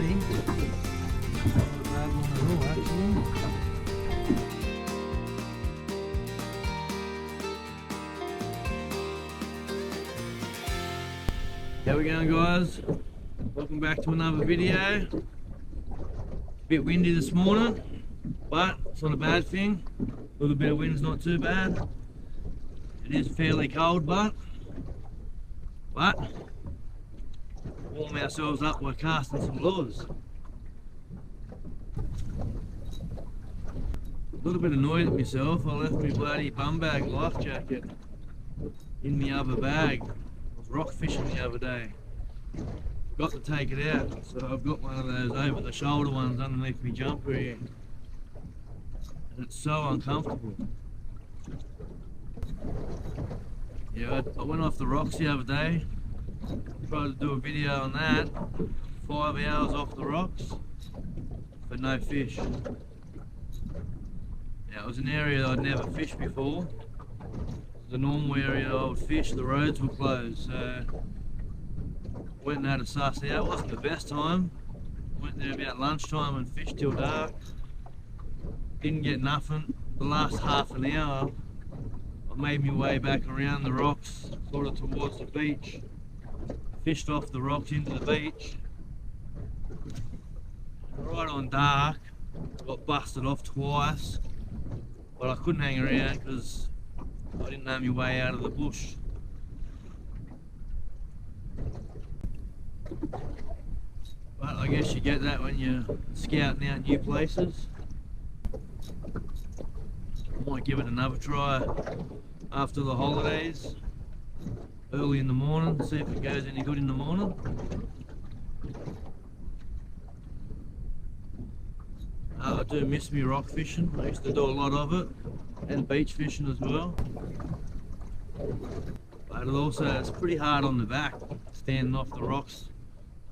baddie. Not a bad one at all, actually. How we going, guys? Welcome back to another video. Bit windy this morning, but it's not a bad thing. A little bit of wind's not too bad. It is fairly cold, but warm ourselves up by casting some lures. A little bit annoyed at myself. I left my bloody bum bag life jacket in the other bag. I was rock fishing the other day. Forgot to take it out, so I've got one of those over the shoulder ones underneath my jumper here. And it's so uncomfortable. Yeah, I went off the rocks the other day. Tried to do a video on that. 5 hours off the rocks, but no fish. Yeah, it was an area that I'd never fished before. The normal area I would fish, the roads were closed, so went and had a suss out. It wasn't the best time. Went there about lunchtime and fished till dark. Didn't get nothing. The last half an hour, I made my way back around the rocks, sort of towards the beach. Fished off the rocks into the beach. Right on dark, got busted off twice, but I couldn't hang around because I didn't know my way out of the bush. But I guess you get that when you're scouting out new places. I might give it another try after the holidays, early in the morning, see if it goes any good in the morning. I do miss me rock fishing. I used to do a lot of it, and beach fishing as well. But it's pretty hard on the back, standing off the rocks,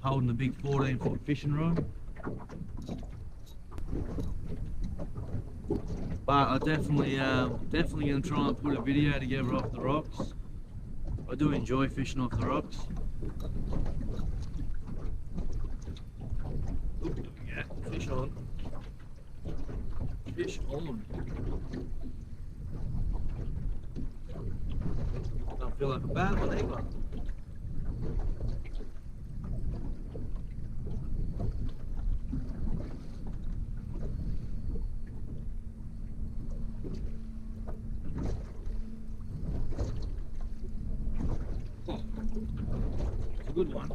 holding a big 14-foot fishing rod. But I definitely going to try and put a video together off the rocks. I do enjoy fishing off the rocks. Ooh, yeah, fish on. Fish on. Don't feel like a bad one either. It's a good one.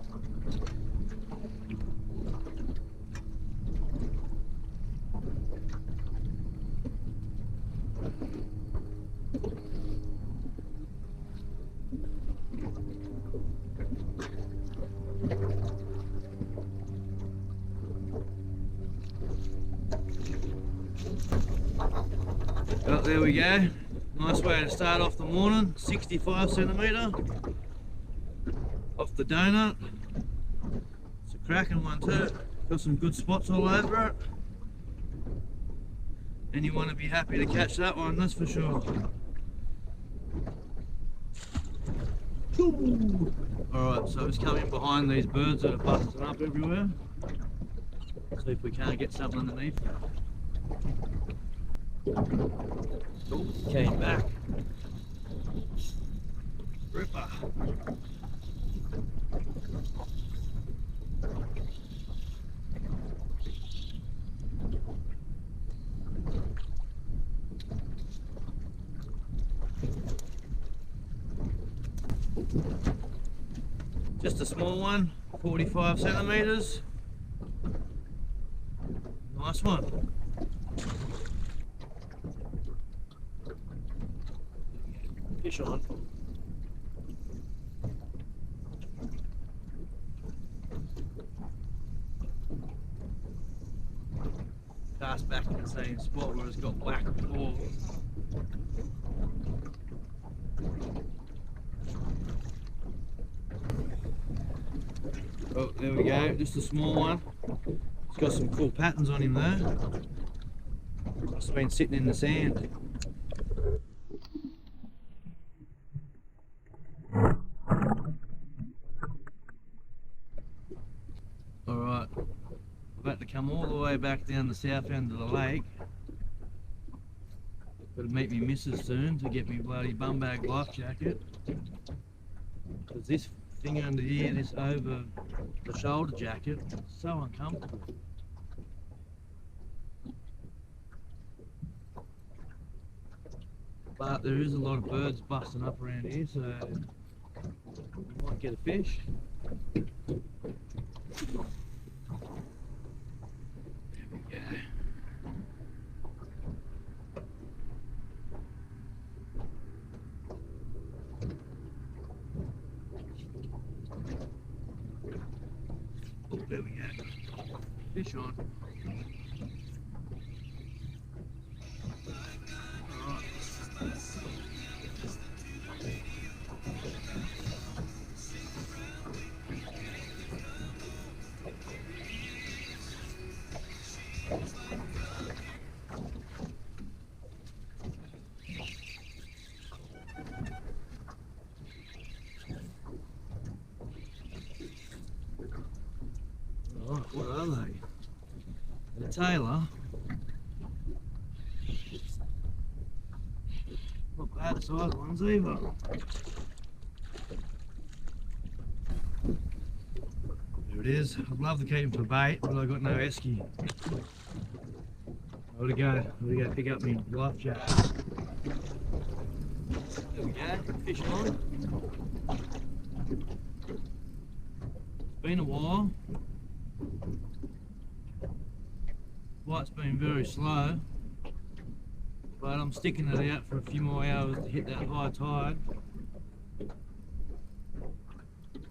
Well, there we go. Nice way to start off the morning. 65 centimetre off the donut. It's a cracking one too. Got some good spots all over it. And you want to be happy to catch that one, that's for sure. Alright, so it's coming behind these birds that are busting up everywhere. See if we can't get something underneath. Oh, came back. Ripper. Just a small one, 45 centimetres. Nice one. Fish on. Cast back in the same spot where it's got whacked before. Oh, there we go, just a small one. It's got some cool patterns on him though. Must have been sitting in the sand. Alright, had to come all the way back down the south end of the lake. Got to meet me missus soon to get me bloody bum bag life jacket. Because this thing under here, this over the shoulder jacket, is so uncomfortable. But there is a lot of birds busting up around here, so we might get a fish. There we go. Oh, there we go. Fish on. What are they? The tailor. Not bad sized ones either. There it is. I'd love to keep them for bait, but I've got no esky. I've got to go pick up my life jacket. There we go, fish on. It's been a while. Flight's been very slow, but I'm sticking it out for a few more hours to hit that high tide.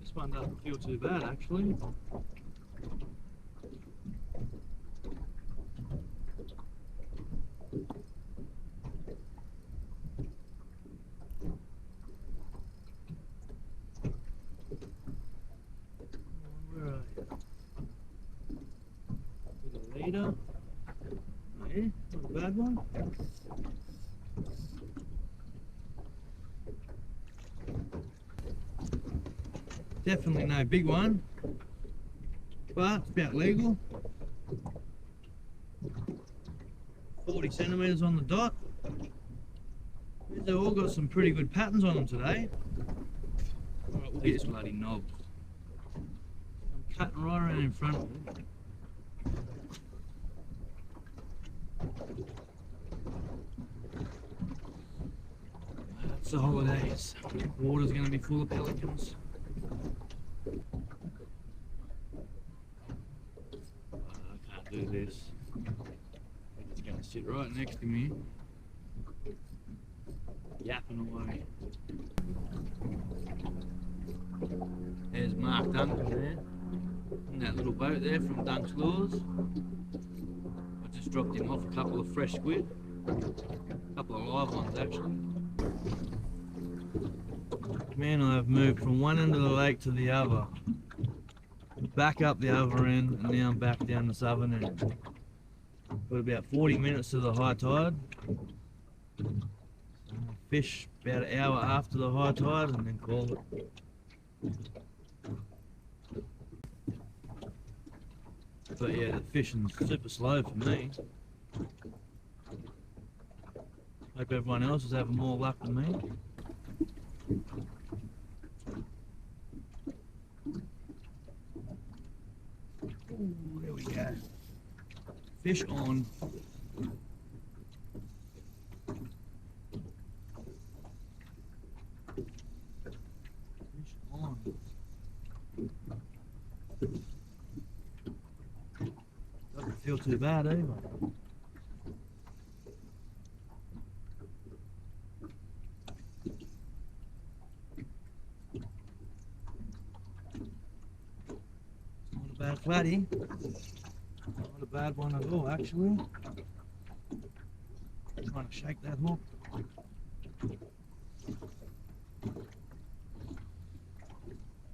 This one doesn't feel too bad actually. Where are you? With a leader. Yeah, not a bad one. Definitely no big one, but it's about legal. 40 centimetres on the dot. They've all got some pretty good patterns on them today. Alright, we'll get this bloody knob. I'm cutting right around in front of it. It's the holidays. The water's going to be full of pelicans. I can't do this. It's going to sit right next to me, yapping away. There's Mark Duncan there, in that little boat there from Dunk's Lures. I just dropped him off a couple of fresh squid, a couple of live ones actually. Man, I've moved from one end of the lake to the other, back up the other end, and now I'm back down the southern end. Got about 40 minutes to the high tide. Fish about an hour after the high tide and then call it. But yeah, the fishing's super slow for me. Hope everyone else is having more luck than me. Ooh, there we go. Fish on. Fish on. Doesn't feel too bad either. Bad flatty, not a bad one at all actually. Trying to shake that hook.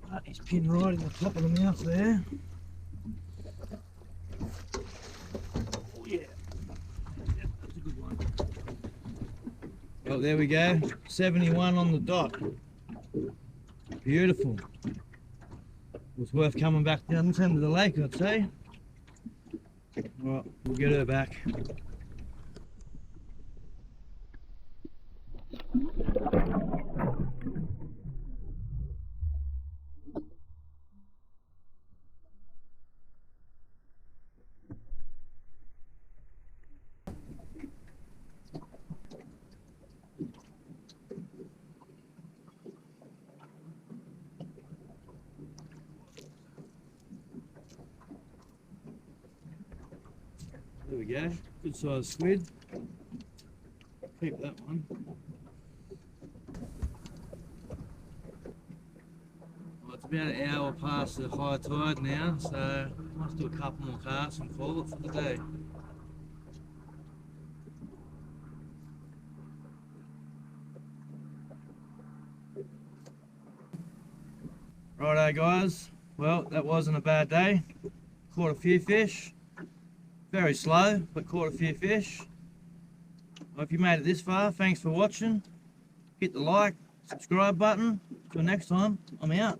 But he's pinned right in the top of the mouth there. Oh yeah, that's a good one. Well, there we go, 71 on the dot. Beautiful. It was worth coming back down this end of the lake, I'd say. Right, we'll get her back. There we go, good sized squid. Keep that one. Well, it's about an hour past the high tide now, so let's do a couple more casts and call it for the day. Righto guys, well that wasn't a bad day. Caught a few fish. Very slow, but caught a few fish. Well, if you made it this far, thanks for watching. Hit the like, subscribe button. Till next time, I'm out.